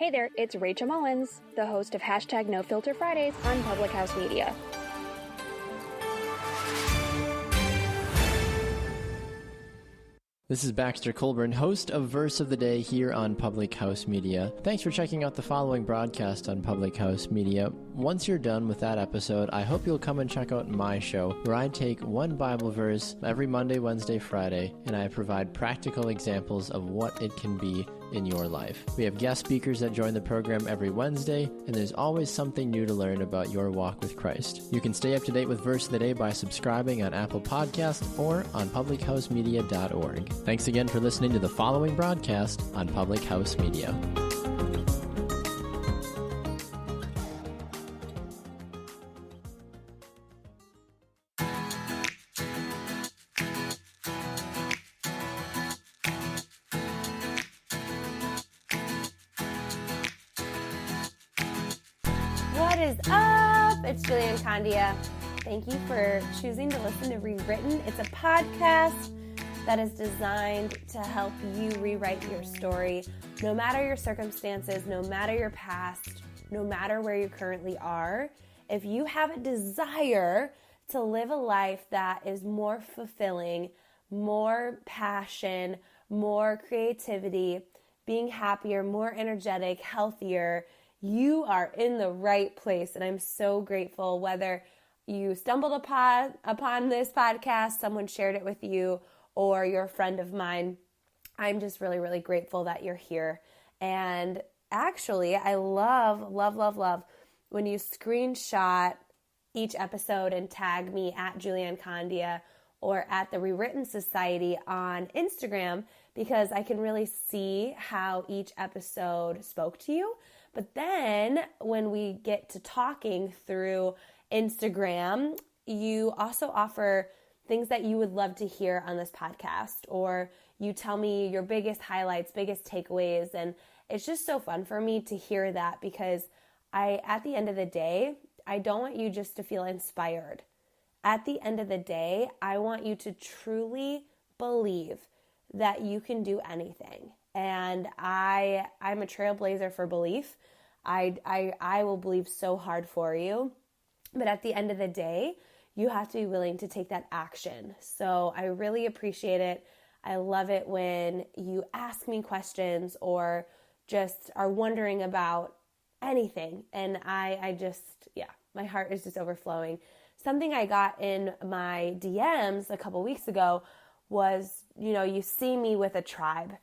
Hey there, it's Rachel Mullins, the host of Hashtag No Filter Fridays on Public House Media. This is Baxter Colburn, host of Verse of the Day here on Public House Media. Thanks for checking out the following broadcast on Public House Media. Once you're done with that episode, I hope you'll come and check out my show, where I take one Bible verse every Monday, Wednesday, Friday, and I provide practical examples of what it can be in your life. We have guest speakers that join the program every Wednesday, and there's always something new to learn about your walk with Christ. You can stay up to date with Verse of the Day by subscribing on Apple Podcasts or on publichousemedia.org. Thanks again for listening to the following broadcast on Public House Media. What is up? It's Julianne Condia. Thank you for choosing to listen to Rewritten. It's a podcast that is designed to help you rewrite your story, no matter your circumstances, no matter your past, no matter where you currently are. If you have a desire to live a life that is more fulfilling, more passion, more creativity, being happier, more energetic, healthier, you are in the right place. And I'm so grateful whether you stumbled upon this podcast, someone shared it with you, or you're a friend of mine. I'm just really, really grateful that you're here. And actually, I love when you screenshot each episode and tag me at Julianne Condia or at the Rewritten Society on Instagram, because I can really see how each episode spoke to you. But then when we get to talking through Instagram, you also offer things that you would love to hear on this podcast, or you tell me your biggest highlights, biggest takeaways, and it's just so fun for me to hear that, because at the end of the day, I don't want you just to feel inspired. At the end of the day, I want you to truly believe that you can do anything. And I'm a trailblazer for belief. I will believe so hard for you. But at the end of the day, you have to be willing to take that action. So I really appreciate it. I love it when you ask me questions or just are wondering about anything. And I just, my heart is just overflowing. Something I got in my DMs a couple weeks ago was, you see me with a tribe.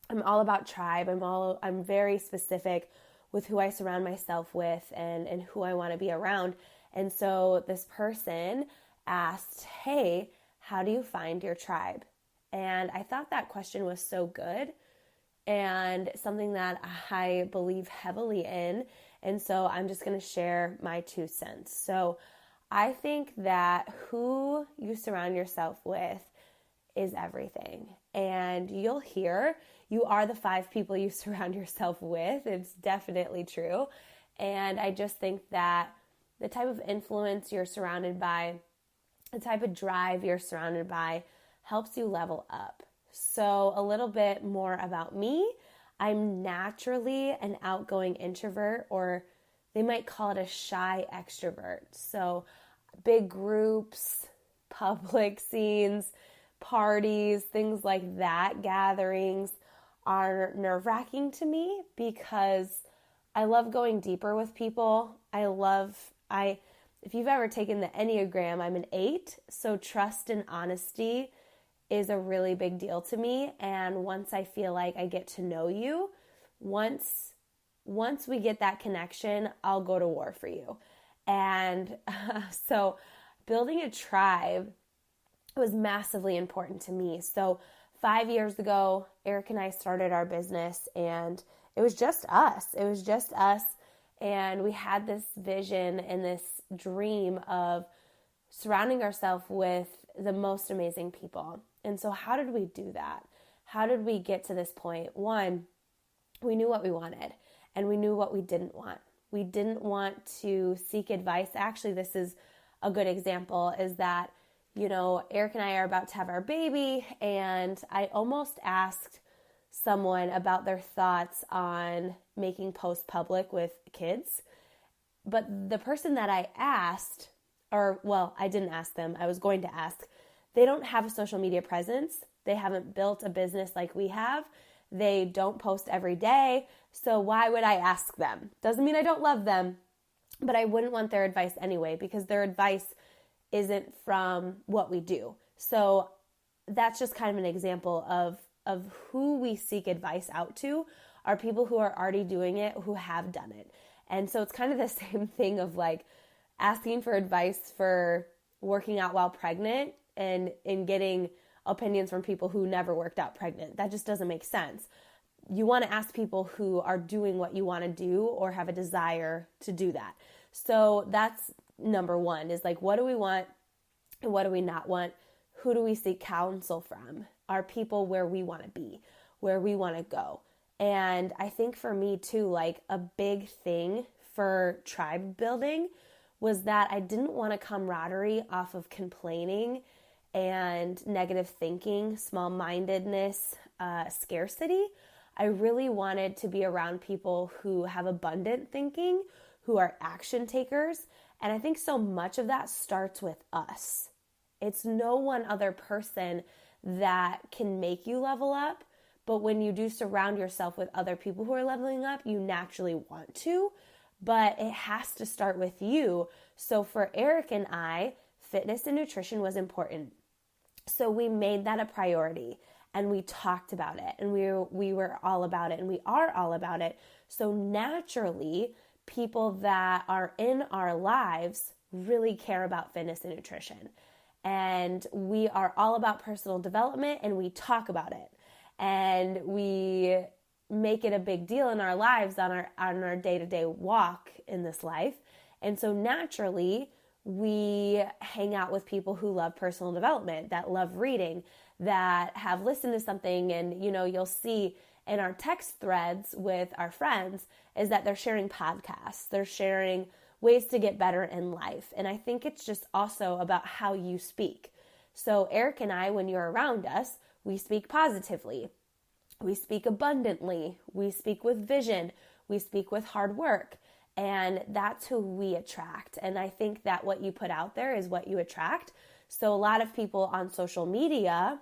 I'm all about tribe. I'm very specific with who I surround myself with and who I want to be around. And so this person asked, hey, how do you find your tribe? And I thought that question was so good and something that I believe heavily in. And so I'm just going to share my 2 cents. So I think that who you surround yourself with is everything. And you'll hear you are the 5 people you surround yourself with. It's definitely true. And I just think that the type of influence you're surrounded by, the type of drive you're surrounded by helps you level up. So a little bit more about me. I'm naturally an outgoing introvert, or they might call it a shy extrovert. So big groups, public scenes, parties, things like that, gatherings are nerve-wracking to me because I love going deeper with people. If you've ever taken the Enneagram, I'm an 8, so trust and honesty is a really big deal to me. And once I feel like I get to know you, once we get that connection, I'll go to war for you. And so building a tribe was massively important to me. So 5 years ago, Eric and I started our business, and it was just us. And we had this vision and this dream of surrounding ourselves with the most amazing people. And so how did we do that? How did we get to this point? One, we knew what we wanted and we knew what we didn't want. We didn't want to seek advice. Actually, this is a good example, is that, Eric and I are about to have our baby, and I almost asked someone about their thoughts on making posts public with kids. But the person that I asked, I didn't ask them, I was going to ask, they don't have a social media presence. They haven't built a business like we have. They don't post every day. So why would I ask them? Doesn't mean I don't love them, but I wouldn't want their advice anyway, because their advice isn't from what we do. So that's just kind of an example of who we seek advice out to are people who are already doing it, who have done it. And so it's kind of the same thing of like asking for advice for working out while pregnant and getting opinions from people who never worked out pregnant. That just doesn't make sense. You want to ask people who are doing what you want to do or have a desire to do that. So that's number one, is like, what do we want and what do we not want? Who do we seek counsel from? Are people where we want to be, where we want to go? And I think for me too, like a big thing for tribe building was that I didn't want a camaraderie off of complaining and negative thinking, small-mindedness, scarcity. I really wanted to be around people who have abundant thinking, who are action takers. And I think so much of that starts with us. It's no one other person that can make you level up. But when you do surround yourself with other people who are leveling up, you naturally want to. But it has to start with you. So for Eric and I, fitness and nutrition was important. So we made that a priority and we talked about it and we were all about it and we are all about it. So naturally, people that are in our lives really care about fitness and nutrition. And we are all about personal development and we talk about it. And we make it a big deal in our lives on our day-to-day walk in this life. And so naturally, we hang out with people who love personal development, that love reading, that have listened to something. And, you'll see in our text threads with our friends is that they're sharing podcasts. They're sharing ways to get better in life. And I think it's just also about how you speak. So Eric and I, when you're around us, we speak positively. We speak abundantly. We speak with vision. We speak with hard work. And that's who we attract. And I think that what you put out there is what you attract. So a lot of people on social media,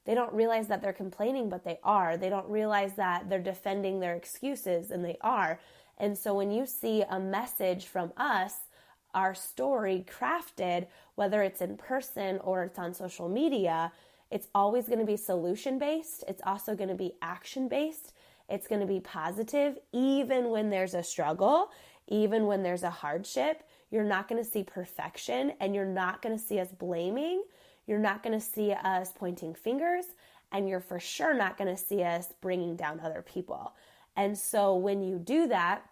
they don't realize that they're complaining, but they are. They don't realize that they're defending their excuses, and they are. And so when you see a message from us, our story crafted, whether it's in person or it's on social media, it's always going to be solution-based. It's also going to be action-based. It's going to be positive, even when there's a struggle, even when there's a hardship. You're not going to see perfection, and you're not going to see us blaming. You're not going to see us pointing fingers, and you're for sure not going to see us bringing down other people. And so when you do that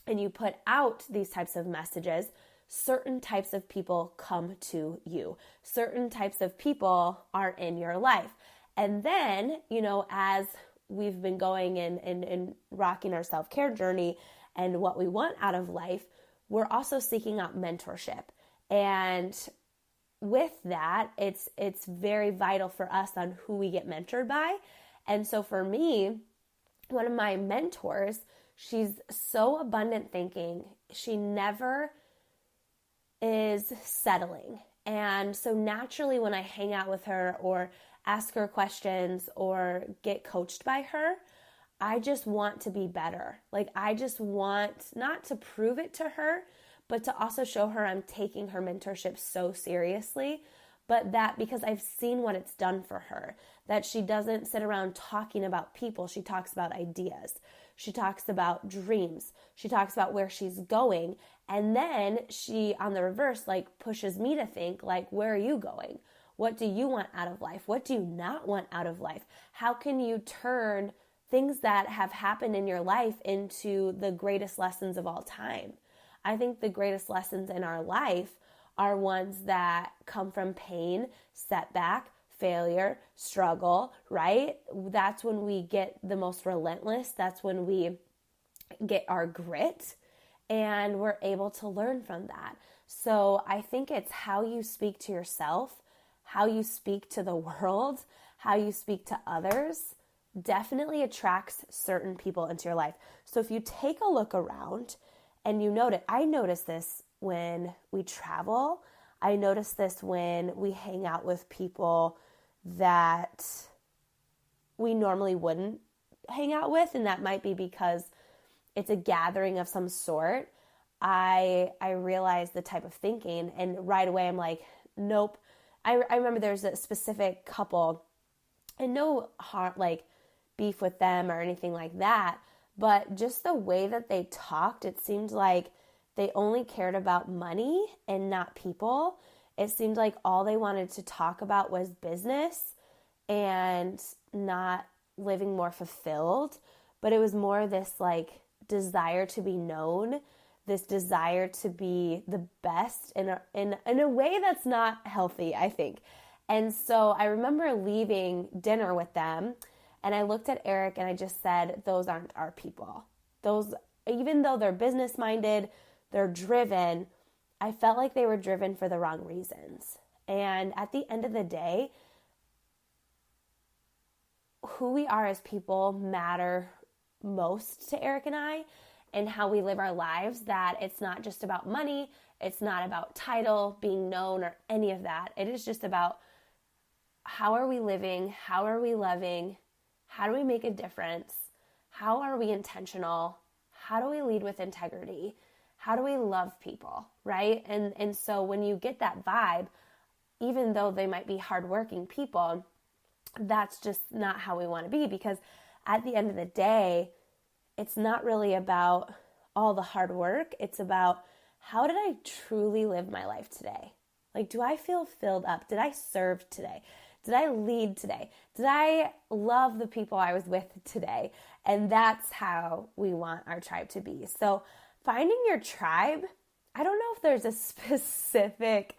and you put out these types of messages, certain types of people come to you. Certain types of people are in your life. And then, as we've been going and rocking our self-care journey and what we want out of life, we're also seeking out mentorship. And with that, it's very vital for us on who we get mentored by. And so for me, one of my mentors, she's so abundant thinking. She never is settling. And so naturally when I hang out with her or ask her questions or get coached by her, I just want to be better. Like I just want not to prove it to her, but to also show her I'm taking her mentorship so seriously, but that because I've seen what it's done for her, that she doesn't sit around talking about people. She talks about ideas. She talks about dreams. She talks about where she's going. And then she, on the reverse, pushes me to think, where are you going? What do you want out of life? What do you not want out of life? How can you turn things that have happened in your life into the greatest lessons of all time? I think the greatest lessons in our life are ones that come from pain, setback, failure, struggle, right? That's when we get the most relentless. That's when we get our grit and we're able to learn from that. So I think it's how you speak to yourself, how you speak to the world, how you speak to others definitely attracts certain people into your life. So if you take a look around and you notice, I notice this when we travel. I notice this when we hang out with people that we normally wouldn't hang out with, and that might be because it's a gathering of some sort. I realize the type of thinking, and right away I'm like, nope. I remember there's a specific couple, and no harm, like beef with them or anything like that, but just the way that they talked, it seemed like they only cared about money and not people. It seemed like all they wanted to talk about was business and not living more fulfilled. But it was more this like desire to be known, this desire to be the best in a way that's not healthy, I think. And so I remember leaving dinner with them, and I looked at Eric and I just said, those aren't our people. Those, even though they're business minded, they're driven, I felt like they were driven for the wrong reasons. And at the end of the day, who we are as people matter most to Eric and I, and how we live our lives, that it's not just about money, it's not about title, being known, or any of that. It is just about how are we living, how are we loving, how do we make a difference, how are we intentional, how do we lead with integrity, how do we love people, right? And so when you get that vibe, even though they might be hardworking people, that's just not how we want to be, because at the end of the day, it's not really about all the hard work. It's about, how did I truly live my life today? Like, do I feel filled up? Did I serve today? Did I lead today? Did I love the people I was with today? And that's how we want our tribe to be. So finding your tribe, I don't know if there's a specific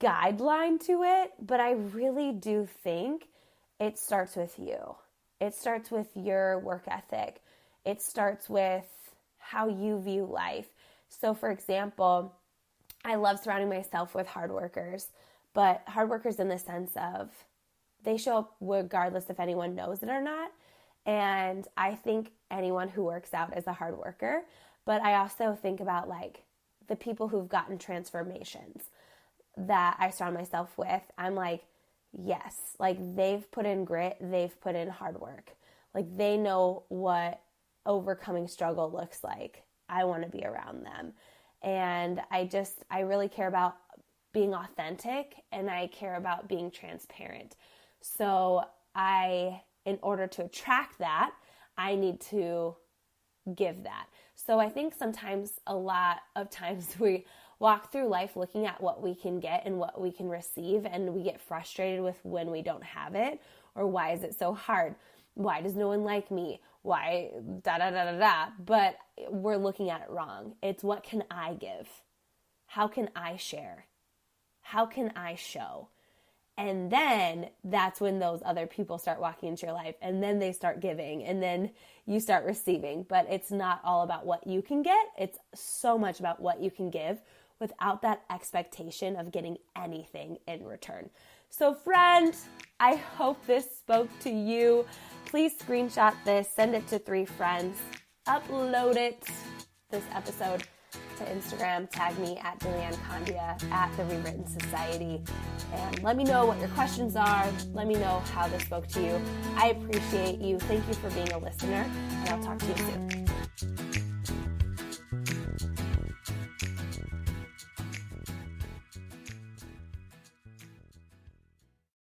guideline to it, but I really do think it starts with you. It starts with your work ethic. It starts with how you view life. So for example, I love surrounding myself with hard workers, but hard workers in the sense of they show up regardless if anyone knows it or not. And I think anyone who works out is a hard worker, but I also think about like the people who've gotten transformations that I surround myself with. I'm like, yes, like they've put in grit, they've put in hard work. Like they know what overcoming struggle looks like. I want to be around them. And I really care about being authentic, and I care about being transparent. So in order to attract that, I need to give that. So I think a lot of times we walk through life looking at what we can get and what we can receive, and we get frustrated with when we don't have it, or why is it so hard? Why does no one like me? Why da-da-da-da-da? But we're looking at it wrong. It's what can I give? How can I share? How can I show? And then that's when those other people start walking into your life, and then they start giving, and then you start receiving. But it's not all about what you can get. It's so much about what you can give without that expectation of getting anything in return. So friend, I hope this spoke to you. Please screenshot this, send it to 3 friends, upload this episode to Instagram, tag me at Julianne Candia at The Rewritten Society, and let me know what your questions are. Let me know how this spoke to you. I appreciate you. Thank you for being a listener, and I'll talk to you soon.